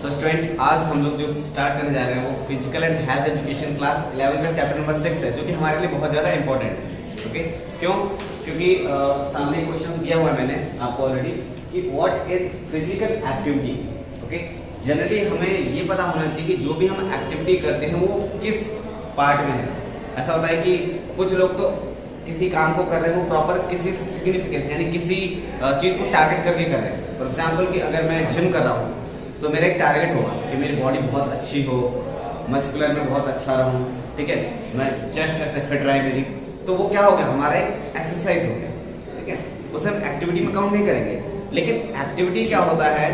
So student, आज हम लोग जो स्टार्ट करने जा रहे हैं वो physical and health education class 11 का चैप्टर नंबर 6 है, जो कि हमारे लिए बहुत ज़्यादा इंपॉर्टेंट है। ओके, क्यों? क्योंकि सामने क्वेश्चन दिया हुआ है मैंने आपको ऑलरेडी कि what is physical activity. Okay, generally हमें ये पता होना चाहिए कि जो भी हम एक्टिविटी करते हैं वो किस पार्ट में है। ऐसा होता है कि कुछ लोग तो किसी काम को कर रहे हैं वो प्रॉपर किसी सिग्निफिकेंस यानी किसी चीज़ को टारगेट करके कर रहे हैं। फॉर एग्जाम्पल कि अगर मैं जिम कर रहा हूँ तो मेरा एक टारगेट होगा कि मेरी बॉडी बहुत अच्छी हो, मस्कुलर में बहुत अच्छा रहूँ, ठीक है, मैं चेस्ट ऐसे फिट रहे मेरी, तो वो क्या हो गया, हमारा एक एक्सरसाइज हो गया। ठीक है, उसे हम एक्टिविटी में काउंट नहीं करेंगे। लेकिन एक्टिविटी क्या होता है,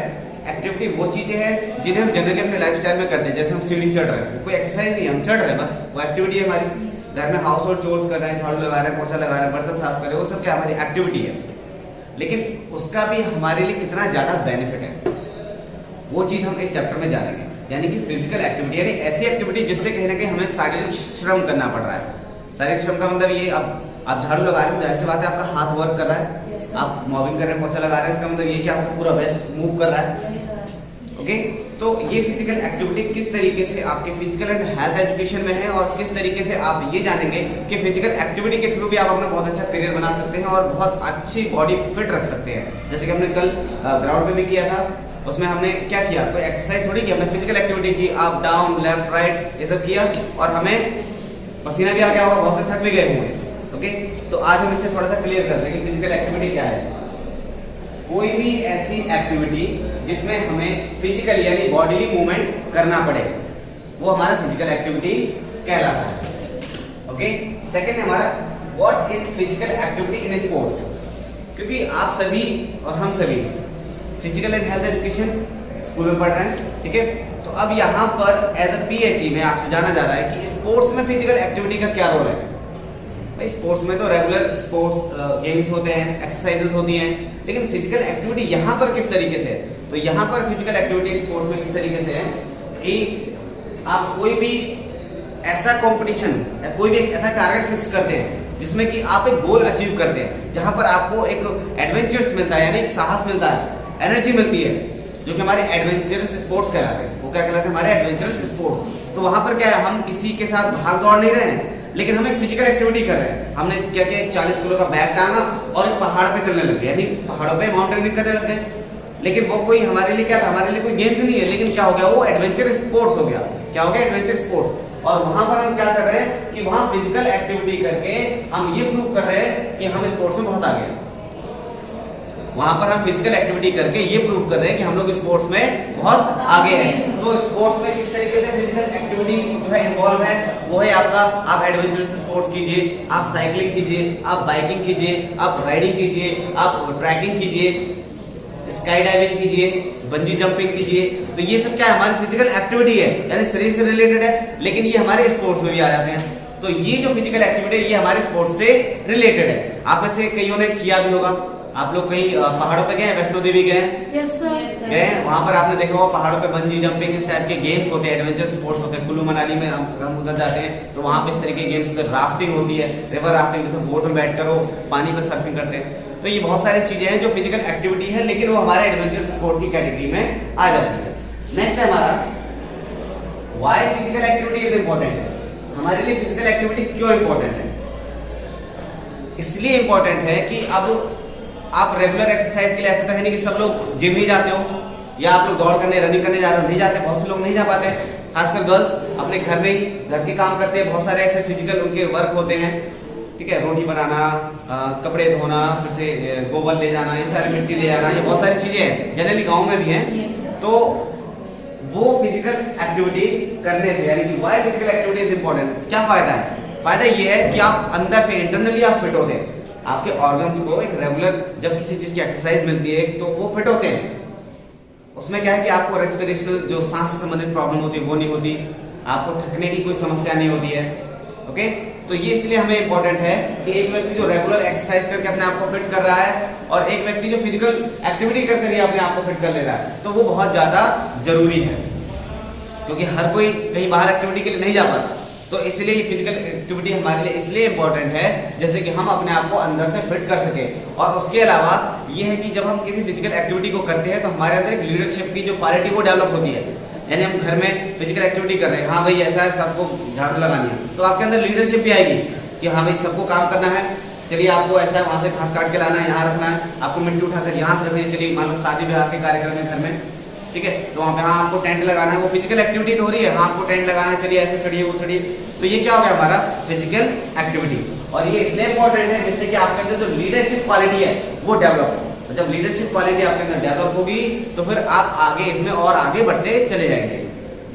एक्टिविटी वो चीज़ें हैं जिन्हें हम जनरली अपने लाइफस्टाइल में करते हैं। जैसे हम सीढ़ी चढ़ रहे हैं, कोई एक्सरसाइज नहीं है, हम चढ़ रहे हैं, बस वो एक्टिविटी है हमारी। घर में हाउस होल्ड चोर्स कर रहे हैं, झाड़ू लगा रहे हैं, पोछा लगा रहे हैं, बर्तन साफ कर रहे हैं, वो सब क्या हमारी एक्टिविटी है। लेकिन उसका भी हमारे लिए कितना ज़्यादा बेनिफिट है वो चीज़ हम इस चैप्टर में जानेंगे। यानी कि फिजिकल एक्टिविटी यानी ऐसी एक्टिविटी जिससे कहीं ना कहीं हमें शारीरिक श्रम करना पड़ रहा है। शारीरिक श्रम का मतलब ये, अब आप झाड़ू लगा रहे हो, जाहिर सी बात है आपका हाथ वर्क कर रहा है, आप मॉविंग कर रहे हैं, पोछा लगा रहे हैं, इसका मतलब ये कि आपका पूरा वेस्ट मूव कर रहा है। ओके, तो ये फिजिकल एक्टिविटी किस तरीके से आपके फिजिकल एंड हेल्थ एजुकेशन में है और किस तरीके से आप ये जानेंगे कि फिजिकल एक्टिविटी के थ्रू भी आप अपना बहुत अच्छा करियर बना सकते हैं और बहुत अच्छी बॉडी फिट रख सकते हैं। जैसे कि हमने कल ग्राउंड में भी किया था, उसमें हमने क्या किया, कोई एक्सरसाइज थोड़ी की, हमने फिजिकल एक्टिविटी की, अप डाउन लेफ्ट राइट ये सब किया और हमें पसीना भी आ गया होगा, बहुत से थक भी गए होंगे। ओके, तो आज हम इसे थोड़ा सा क्लियर करते हैं कि फिजिकल एक्टिविटी क्या है। कोई भी ऐसी एक्टिविटी जिसमें हमें फिजिकल यानी बॉडीली मूवमेंट करना पड़े वो हमारा फिजिकल एक्टिविटी कहलाता है। ओके, सेकंड है हमारा what is physical activity in sports. क्योंकि आप सभी और हम सभी physical and health education school में पढ़ रहे हैं, ठीक है, तो अब यहाँ पर एज अ पीएचई में आपसे जाना जा रहा है कि स्पोर्ट्स में फिजिकल एक्टिविटी का क्या रोल है। भाई स्पोर्ट्स में तो रेगुलर स्पोर्ट्स गेम्स होते हैं, एक्सरसाइजेस होती हैं, लेकिन फिजिकल एक्टिविटी यहाँ पर किस तरीके से है, तो यहाँ पर फिजिकल एक्टिविटी स्पोर्ट्स में किस तरीके से है कि आप कोई भी ऐसा कंपटीशन या कोई भी एक ऐसा टारगेट फिक्स करते हैं जिसमें कि आप एक गोल अचीव करते हैं, जहां पर आपको एक एडवेंचर्स मिलता है यानी एक साहस मिलता है, एनर्जी मिलती है, जो कि हमारे एडवेंचरस स्पोर्ट्स कहलाते हैं। वो क्या कहलाते हैं, हमारे एडवेंचरस स्पोर्ट्स। तो वहां पर क्या है, हम किसी के साथ भाग दौड़ नहीं रहे हैं, लेकिन हम एक फिजिकल एक्टिविटी कर रहे हैं। हमने क्या किया, 40 किलो का बैग टांगा और एक पहाड़ पे चलने लग गए, यानी पहाड़ों पे माउंटेनियरिंग करने लग गए। लेकिन वो कोई हमारे लिए क्या था, हमारे लिए कोई गेम्स नहीं है, लेकिन क्या हो गया, वो एडवेंचर स्पोर्ट्स हो गया। क्या हो गया, एडवेंचर स्पोर्ट्स। और वहां पर हम क्या कर रहे हैं कि वहां फिजिकल एक्टिविटी करके हम ये प्रूव कर रहे हैं कि हम स्पोर्ट्स में बहुत आगे हैं। वहां पर हम फिजिकल एक्टिविटी करके ये प्रूव कर रहे हैं कि हम लोग स्पोर्ट्स में बहुत आगे हैं। तो स्पोर्ट्स में किस तरीके से फिजिकल एक्टिविटी जो है इन्वॉल्व है, वो है आपका, आप एडवेंचरस स्पोर्ट्स कीजिए, आप साइकिलिंग कीजिए, आप बाइकिंग कीजिए, आप राइडिंग कीजिए, आप ट्रैकिंग कीजिए, स्काई डाइविंग कीजिए, बंजी जंपिंग कीजिए। तो ये सब क्या है, हमारी फिजिकल एक्टिविटी है, यानी शरीर से रिलेटेड है, लेकिन ये हमारे स्पोर्ट्स में भी आ जाते हैं। तो ये जो फिजिकल एक्टिविटी है ये हमारे स्पोर्ट्स से रिलेटेड है। आप में से कईयों ने किया भी होगा, आप लोग कहीं पहाड़ों पे गए, वैष्णो देवी गए, गए, वहां पर आपने देखा होगा पहाड़ों पे बंजी जंपिंग इस टाइप के गेम्स होते हैं, एडवेंचर स्पोर्ट्स होते हैं। कुल्लू मनाली में हम उधर जाते हैं तो वहां पे इस तरह के गेम्स होते हैं, राफ्टिंग होती है, रिवर राफ्टिंग, जिसमें बोट में बैठ कर वो पानी पर सर्फिंग करते हैं। तो ये बहुत सारी चीजें हैं जो फिजिकल एक्टिविटी है, लेकिन वो हमारे एडवेंचर स्पोर्ट्स की कैटेगरी में आ जाती है। नेक्स्ट है हमारा why physical activity is important. हमारे लिए फिजिकल एक्टिविटी क्यों इंपॉर्टेंट है? इसलिए इंपॉर्टेंट है कि अब आप रेगुलर एक्सरसाइज के लिए, ऐसा तो है नहीं कि सब लोग जिम ही जाते हो या आप लोग दौड़ करने रनिंग करने जा रहे हो, नहीं जाते, बहुत से लोग नहीं जा पाते, खासकर गर्ल्स अपने घर में ही घर के काम करते हैं, बहुत सारे ऐसे फिजिकल उनके वर्क होते हैं, ठीक है, रोटी बनाना, कपड़े धोना, फिर से गोबर ले जाना, ये सारी मिट्टी ले जाना, ये बहुत सारी चीजें हैं, जनरली गाँव में भी हैं। तो वो फिजिकल एक्टिविटी करने से, यानी कि why physical activity is important, क्या फायदा है? फायदा ये है कि आप अंदर से इंटरनली आप फिट होते हैं, आपके ऑर्गन्स को एक रेगुलर जब किसी चीज की एक्सरसाइज मिलती है तो वो फिट होते हैं। उसमें क्या है कि आपको रेस्पिरेशनल जो सांस से संबंधित प्रॉब्लम होती है वो नहीं होती, आपको थकने की कोई समस्या नहीं होती है। ओके, तो ये इसलिए हमें इंपॉर्टेंट है कि एक व्यक्ति जो रेगुलर एक्सरसाइज करके अपने आप को फिट कर रहा है और एक व्यक्ति जो फिजिकल एक्टिविटी करके ही अपने आप को फिट कर ले रहा है, तो वो बहुत ज्यादा जरूरी है, क्योंकि हर कोई कहीं बाहर एक्टिविटी के लिए नहीं जा पाता। तो इसलिए ये फिजिकल एक्टिविटी हमारे लिए इसलिए इंपॉर्टेंट है जैसे कि हम अपने आप को अंदर से फिट कर सके। और उसके अलावा ये है कि जब हम किसी फिजिकल एक्टिविटी को करते हैं तो हमारे अंदर एक लीडरशिप की जो क्वालिटी वो डेवलप होती है। यानी हम घर में फिजिकल एक्टिविटी कर रहे हैं, हाँ भाई ऐसा है, सबको झाड़ू लगानी है, तो आपके अंदर लीडरशिप भी आएगी कि हाँ भाई सबको काम करना है। चलिए आपको ऐसा है, वहाँ से घास काट के लाना है, यहाँ रखना है, आपको मिट्टी उठाकर यहाँ से रखनी है। चलिए मान लो शादी ब्याह के कार्यक्रम है घर में, ठीक है, तो वहाँ पे हाँ आपको टेंट लगाना है, वो फिजिकल एक्टिविटी तो हो रही है, हाँ आपको टेंट लगाना है, चलिए ऐसे चढ़िए वो चढ़िए, तो ये क्या हो गया हमारा फिजिकल एक्टिविटी। और ये इसलिए इंपॉर्टेंट है जिससे कि आपके अंदर जो लीडरशिप क्वालिटी है वो डेवलप हो। तो जब लीडरशिप क्वालिटी आपके अंदर डेवलप होगी तो फिर आप आगे इसमें और आगे बढ़ते चले जाएंगे।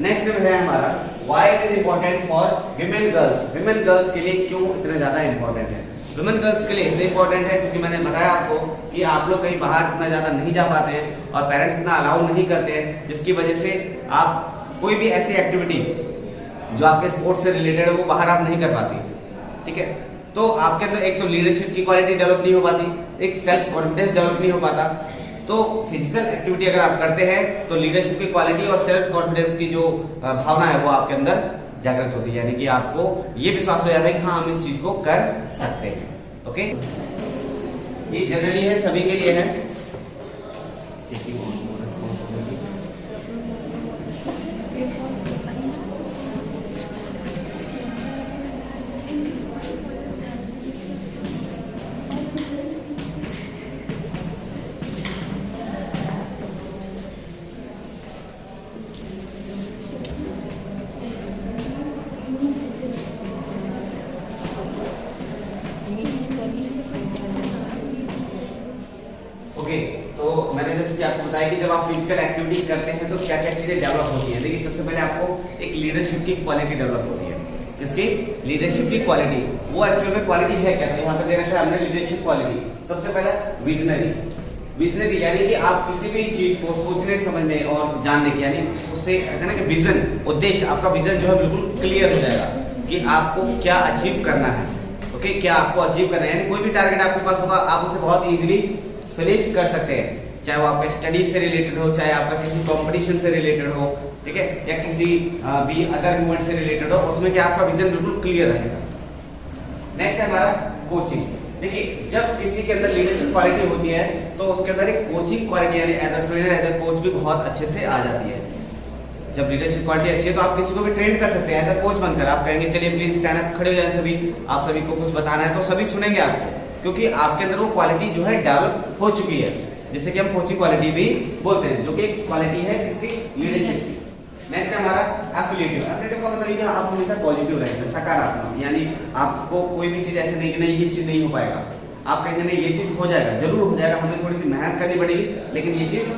नेक्स्ट है हमारा why it is important for women girls. Women girls के लिए क्यों इतना ज्यादा इंपॉर्टेंट है? वुमेन गर्ल्स के लिए इसलिए इंपॉर्टेंट है क्योंकि मैंने बताया आपको कि आप लोग कहीं बाहर इतना ज़्यादा नहीं जा पाते हैं और पेरेंट्स इतना अलाउ नहीं करते हैं, जिसकी वजह से आप कोई भी ऐसी एक्टिविटी जो आपके स्पोर्ट्स से रिलेटेड है वो बाहर आप नहीं कर पाती, ठीक है। तो आपके अंदर एक तो लीडरशिप की क्वालिटी डेवलप नहीं हो पाती, एक सेल्फ कॉन्फिडेंस डेवलप नहीं हो पाता। तो फिजिकल एक्टिविटी अगर आप करते हैं तो लीडरशिप की क्वालिटी और सेल्फ कॉन्फिडेंस की जो भावना है वो आपके अंदर जागृत होती है, यानी कि आपको ये विश्वास हो जाता है कि हाँ हम इस चीज को कर सकते हैं। ओके, ये जनरली है, सभी के लिए है। ओके, तो मैंने जैसे कि आपको बताया कि जब आप फिजिकल एक्टिविटी करते हैं तो क्या क्या चीजें डेवलप होती हैं। देखिए सबसे पहले आपको एक लीडरशिप की क्वालिटी डेवलप होती है। किसकी? लीडरशिप की क्वालिटी। वो एक्चुअल में क्वालिटी है क्या? यहाँ पे दे रखा है हमने लीडरशिप क्वालिटी। सबसे पहला विजनरी। विजनरी यानी कि आप किसी भी चीज को सोचने समझने और जानने की, यानी उससे कहते हैं ना कि विजन, उद्देश्य, आपका विजन जो है बिल्कुल क्लियर हो जाएगा कि आपको क्या अचीव करना है। ओके, क्या आपको अचीव करना है, यानी कोई भी टारगेट आपके पास होगा आप उसे बहुत इजीली फिनिश कर सकते हैं, चाहे वो आपका स्टडी से रिलेटेड हो, चाहे आपका किसी कंपटीशन से रिलेटेड हो, ठीक है, या किसी भी अदर मूवमेंट से रिलेटेड हो, उसमें क्या आपका विजन बिल्कुल क्लियर रहेगा। नेक्स्ट है हमारा कोचिंग। देखिए जब किसी के अंदर लीडरशिप क्वालिटी होती है तो उसके अंदर एक कोचिंग क्वालिटी यानी as a trainer, as a coach भी बहुत अच्छे से आ जाती है। जब लीडरशिप क्वालिटी अच्छी है तो आप किसी को भी ट्रेन कर सकते हैं एज अ कोच बनकर। आप कहेंगे चलिए प्लीज स्टैंड अप, खड़े हो जाए सभी, आप सभी को कुछ बताना है तो सभी सुनेंगे आपको, क्योंकि आपके अंदर वो क्वालिटी जो है डेवलप हो चुकी है, जिसे कि हम कोचिंग क्वालिटी भी बोलते हैं, जो कि एक क्वालिटी है किसकी? लीडरशिप की। नेक्स्ट है हमारा एफिलिएटिव। एफिलिएटिव का मतलब ये आप हमेशा पॉजिटिव रहेंगे, सकारात्मक, यानी आपको कोई भी चीज ऐसे नहीं कि नहीं ये चीज नहीं हो पाएगा, आप कहेंगे नहीं ये चीज हो जाएगा, जरूर हो जाएगा, हमें थोड़ी सी मेहनत करनी पड़ेगी लेकिन ये चीज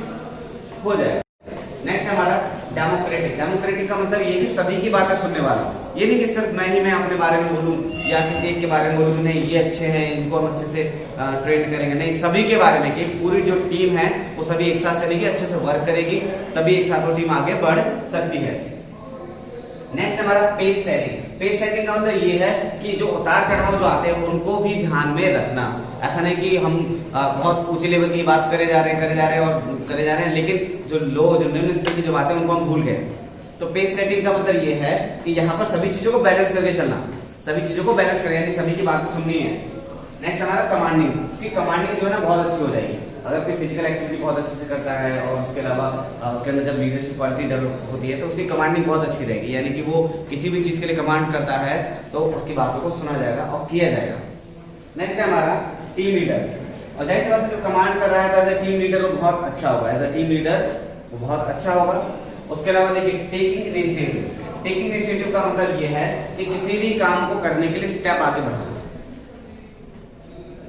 हो जाएगा। नेक्स्ट हमारा डेमोक्रेटिक। डेमोक्रेटिक का मतलब ये कि सभी की बातें सुनने वाला, ये नहीं कि सिर्फ मैं अपने बारे में बोलूं या किसी एक के बारे में बोलूं कि नहीं ये अच्छे हैं इनको हम अच्छे से ट्रेन करेंगे, नहीं, सभी के बारे में कि पूरी जो टीम है वो सभी एक साथ चलेगी, अच्छे से वर्क करेगी, तभी एक साथ वो टीम आगे बढ़ सकती है। नेक्स्ट हमारा पेस सेटिंग। पेस सेटिंग का मतलब ये है कि जो उतार चढ़ाव जो आते हैं उनको भी ध्यान में रखना। ऐसा नहीं कि हम बहुत ऊंचे लेवल की बात करे जा रहे हैं लेकिन जो निम्न स्तर की जो बातें उनको हम भूल गए। तो पेस सेटिंग का मतलब ये है कि यहाँ पर सभी चीजों को बैलेंस करके चलना, सभी चीजों को बैलेंस करें, यानी सभी की बातें सुननी है। नेक्स्ट हमारा कमांडिंग। इसकी कमांडिंग जो है ना बहुत अच्छी हो जाएगी अगर कोई फिजिकल एक्टिविटी बहुत अच्छे से करता है और उसके अलावा उसके अंदर जब लीडरशिप क्वालिटी डेवलप होती है तो उसकी कमांडिंग बहुत अच्छी रहेगी, यानी कि वो किसी भी चीज के लिए कमांड करता है तो उसकी बातों को सुना जाएगा और किया जाएगा। नेक्स्ट है हमारा टीम लीडर। और जाहिर सी बात है जो कमांड कर रहा है तो एज अ टीम लीडर वो बहुत अच्छा होगा, एज अ टीम लीडर वो बहुत अच्छा होगा। उसके अलावा देखिए टेकिंग इनिशिएटिव। टेकिंग इनिशिएटिव का मतलब ये है कि किसी भी काम को करने के लिए स्टेप आगे बढ़ाना।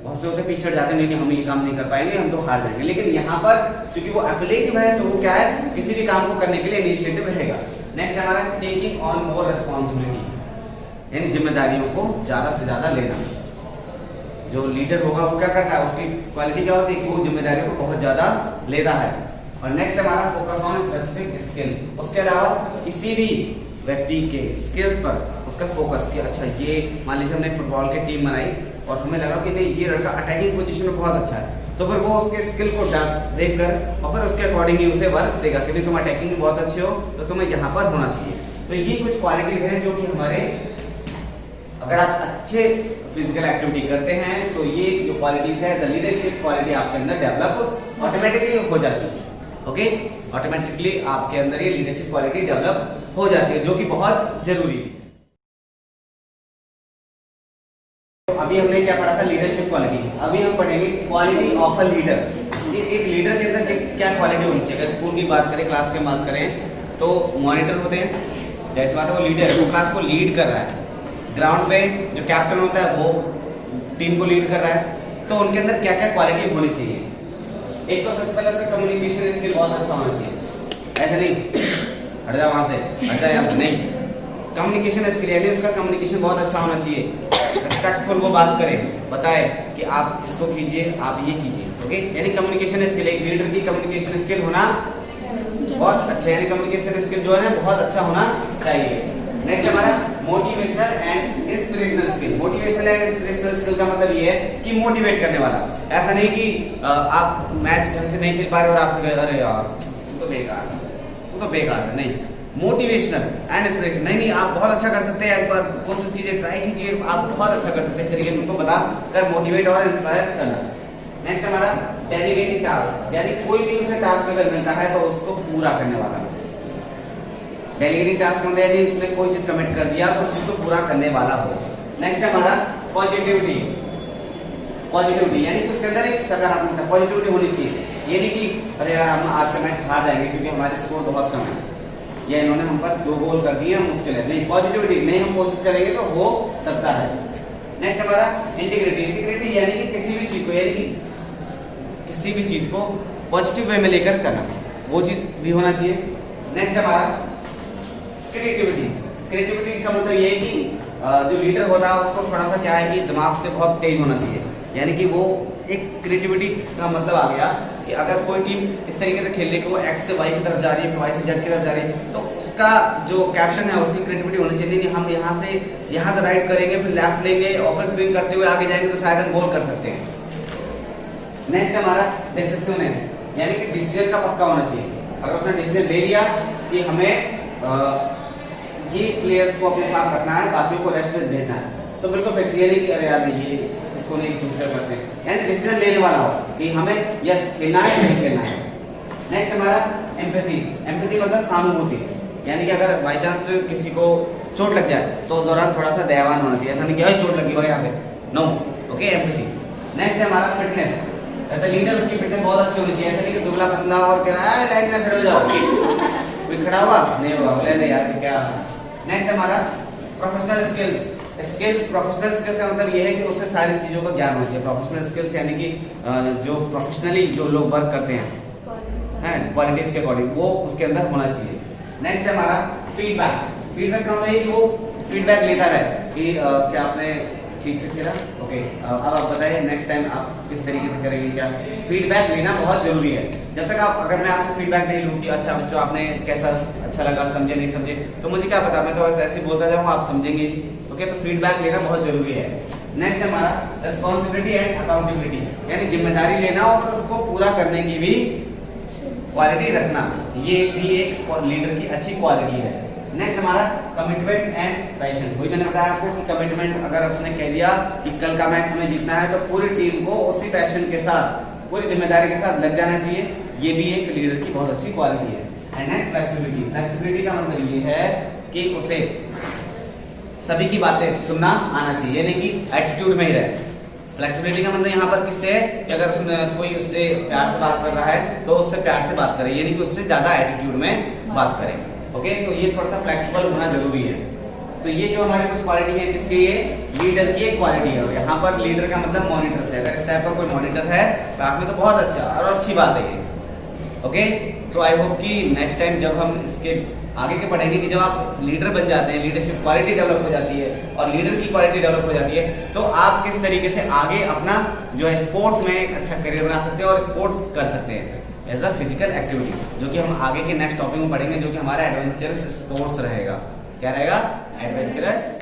बहुत से होते पीछे जाते नहीं कि हम ये काम नहीं कर पाएंगे, हम तो हार जाएंगे, लेकिन यहाँ पर क्योंकि वो एफिलिएटिव है तो वो क्या है, किसी भी काम को करने के लिए इनिशिएटिव रहेगा। नेक्स्ट हमारा टेकिंग ऑन मोर रिस्पांसिबिलिटी, यानी जिम्मेदारियों को ज्यादा से ज्यादा लेना। जो लीडर होगा वो क्या करता है, उसकी क्वालिटी क्या होती है कि वो जिम्मेदारियों को बहुत ज्यादा लेता है। और नेक्स्ट हमारा फोकस ऑन स्पेसिफिक स्किल। उसके अलावा किसी भी व्यक्ति के स्किल्स पर उसका फोकस कि अच्छा ये मान लीजिए हमने फुटबॉल की टीम बनाई और हमें लगा कि नहीं ये लड़का अटैकिंग पोजीशन में बहुत अच्छा है, तो फिर वो उसके स्किल को देखकर और फिर उसके अकॉर्डिंग ही उसे वर्क देगा कि नहीं तुम अटैकिंग में बहुत अच्छे हो तो तुम्हें यहाँ पर होना चाहिए। तो ये कुछ क्वालिटीज हैं जो कि हमारे अगर आप अच्छे फिजिकल एक्टिविटी करते हैं तो ये जो क्वालिटीज है, द लीडरशिप क्वालिटी आपके अंदर डेवलप ऑटोमेटिकली हो जाती है। ओके, ऑटोमेटिकली आपके अंदर ये लीडरशिप क्वालिटी डेवलप हो जाती है, जो कि बहुत जरूरी है। अभी हमने क्या पढ़ा था? Leadership quality. अभी हम पढ़ेंगे क्वालिटी ऑफ अ लीडर। ये एक लीडर के अंदर क्या क्वालिटी होनी चाहिए? अगर स्कूल की बात करें, क्लास की बात करें, तो मॉनिटर होते हैं, जैसे बात है वो लीडर है, वो क्लास को लीड कर रहा है। ग्राउंड पे जो कैप्टन होता है वो टीम को लीड कर रहा है। तो उनके अंदर क्या क्या क्वालिटी होनी चाहिए? एक तो सबसे पहले उसका कम्युनिकेशन स्किल बहुत अच्छा होना चाहिए। ऐसा नहीं हट जा वहां से, हट जा यहाँ से, नहीं। कम्युनिकेशन स्किल यानी उसका कम्युनिकेशन बहुत अच्छा होना चाहिए। रिस्पेक्टफुल वो बात करे, बताए कि आप इसको कीजिए, आप ये कीजिए। ओके, यानी कम्युनिकेशन स्किल, एक लीडर की कम्युनिकेशन स्किल होना बहुत अच्छा, यानी कम्युनिकेशन स्किल जो है ना बहुत अच्छा होना चाहिए। नेक्स्ट हमारा motivational and inspirational skill. Motivational and inspirational skill का मतलब ये है कि मोटिवेट करने वाला। ऐसा नहीं कि आप मैच ढंग से नहीं खेल पा रहे और आपसे कहे अरे यार तू तो बेकार है, नहीं। मोटिवेशनल एंड इंस्पिरेशन, नहीं आप बहुत अच्छा कर सकते हैं, एक बार कोशिश कीजिए, ट्राई कीजिए, आप बहुत अच्छा कर सकते हैं, तरीके से उनको बता कर मोटिवेट और इंस्पायर करना। नेक्स्ट हमारा डेलीगेटिंग टास्क, यानी कोई भी उसे टास्क अगर मिलता है तो उसको पूरा करने वाला। डेलीगेटिंग टास्क मतलब यानी उसने कोई चीज कमिट कर दिया तो उस चीज को पूरा करने वाला हो। नेक्स्ट हमारा पॉजिटिविटी। पॉजिटिविटी यानी कि उसके अंदर एक सकारात्मकता, पॉजिटिविटी होनी चाहिए। ये नहीं कि अरे यार हम आज का मैच हार जाएंगे क्योंकि हमारे स्कोर बहुत कम है, या इन्होंने हम पर 2 गोल कर दिए, मुश्किल है। नहीं, पॉजिटिविटी नहीं, हम कोशिश करेंगे तो हो सकता है। नेक्स्ट हमारा इंटीग्रिटी। इंटीग्रिटी यानी कि किसी भी चीज को, यानी कि किसी भी चीज को पॉजिटिव वे में लेकर करना, वो चीज भी होना चाहिए। नेक्स्ट हमारा क्रिएटिविटी। क्रिएटिविटी का मतलब ये है कि जो लीडर होता है उसको थोड़ा सा क्या है कि दिमाग से बहुत तेज होना चाहिए, यानी कि वो एक क्रिएटिविटी का मतलब आ गया कि अगर कोई टीम इस तरीके से खेलने को एक्स से वाई की तरफ जा रही है, फिर वाई से जेड की तरफ जा रही है, तो उसका जो कैप्टन है उसकी क्रिएटिविटी होनी चाहिए। नहीं हम यहाँ से राइट करेंगे, फिर लेफ्ट लेंगे और फिर स्विंग करते हुए आगे जाएंगे तो शायद हम गोल कर सकते हैं। नेक्स्ट हमारा डिसिसिवनेस, यानी कि डिसीजन का पक्का होना चाहिए। अगर उसने डिसीजन ले लिया कि हमें ये प्लेयर्स को अपने साथ रखना है, बाकियों को रेस्ट में भेजना है, तो बिल्कुल फिक्स, ये नहीं कि अरे यार ये इसको नहीं दूसरे करते हैं, यानी डिसीजन लेने वाला हो कि हमें यस खेलना है नहीं खेलना है। नेक्स्ट हमारा एम्पैथी। एम्पैथी मतलब सहानुभूति, यानी कि अगर बाई चांस किसी को चोट लग जाए तो उस दौरान थोड़ा सा दयावान होना चाहिए, ऐसा नहीं कि चोट लगी भाई यहाँ से, नो। Okay, empathy. नेक्स्ट है हमारा फिटनेस। ऐसा लीडर उसकी फिटनेस बहुत अच्छी होनी चाहिए, ऐसा नहीं कि दुबला पतला और कह रहा है लाइन में खड़े हो जाओ, कोई खड़ा हुआ नहीं होगा, ले दे यार क्या। नेक्स्ट हमारा प्रोफेशनल स्किल्स। प्रोफेशनल स्किल्स का मतलब ये है कि उससे सारी चीज़ों का ज्ञान होना चाहिए। प्रोफेशनल स्किल्स यानी कि जो प्रोफेशनली जो लोग वर्क करते हैं क्वालिटीज के अकॉर्डिंग, वो उसके अंदर होना चाहिए। नेक्स्ट हमारा फीडबैक। फीडबैक का मतलब ये कि वो फीडबैक लेता रहे कि क्या आपने ठीक से खेला, ओके अब आप बताइए नेक्स्ट टाइम आप किस तरीके से करेंगे। क्या फीडबैक लेना बहुत जरूरी है। जब तक आप, अगर मैं आपसे फीडबैक नहीं लूँ कि अच्छा बच्चों आपने कैसा अच्छा लगा, समझे नहीं समझे, तो मुझे क्या पता, मैं तो ऐसे ही बोलता जाऊँ, आप समझेंगे। ओके, तो फीडबैक लेना बहुत जरूरी है। नेक्स्ट हमारा रिस्पॉन्सिबिलिटी एंड अकाउंटेबिलिटी, यानी जिम्मेदारी लेना और उसको पूरा करने की भी क्वालिटी रखना, ये भी एक लीडर की अच्छी क्वालिटी है। नेक्स्ट हमारा कमिटमेंट एंड पैशन। वही मैंने बताया आपको कि कमिटमेंट, अगर उसने कह दिया कि कल का मैच हमें जीतना है तो पूरी टीम को उसी पैशन के साथ, पूरी जिम्मेदारी के साथ लग जाना चाहिए, ये भी एक लीडर की बहुत अच्छी क्वालिटी है। And next flexibility. फ्लेक्सिबिलिटी का मतलब ये है कि उसे सभी की बातें सुनना आना चाहिए, यानी कि एटीट्यूड में ही रहे। फ्लेक्सिबिलिटी का मतलब यहाँ पर किससे है, अगर उसमें कोई उससे प्यार से बात कर रहा है तो उससे प्यार से बात करे, यानी कि उससे ज्यादा एटीट्यूड में बात करें। ओके, तो ये थोड़ा सा फ्लेक्सिबल होना जरूरी है। तो ये जो हमारी कुछ क्वालिटी है, किसकी, ये लीडर की एक क्वालिटी है। यहाँ पर लीडर का मतलब मॉनिटर से, अगर इस टाइप का कोई मॉनिटर है क्लास में तो बहुत अच्छा और अच्छी बात है ये। ओके, सो आई होप कि नेक्स्ट टाइम जब हम इसके आगे के पढ़ेंगे कि जब आप लीडर बन जाते हैं, लीडरशिप क्वालिटी डेवलप हो जाती है और लीडर की क्वालिटी डेवलप हो जाती है, तो आप किस तरीके से आगे अपना जो है स्पोर्ट्स में एक अच्छा करियर बना सकते हैं और स्पोर्ट्स कर सकते हैं एज अ फिजिकल एक्टिविटी, जो कि हम आगे के नेक्स्ट टॉपिक में पढ़ेंगे, जो कि हमारा एडवेंचरस स्पोर्ट्स रहेगा। क्या रहेगा? एडवेंचरस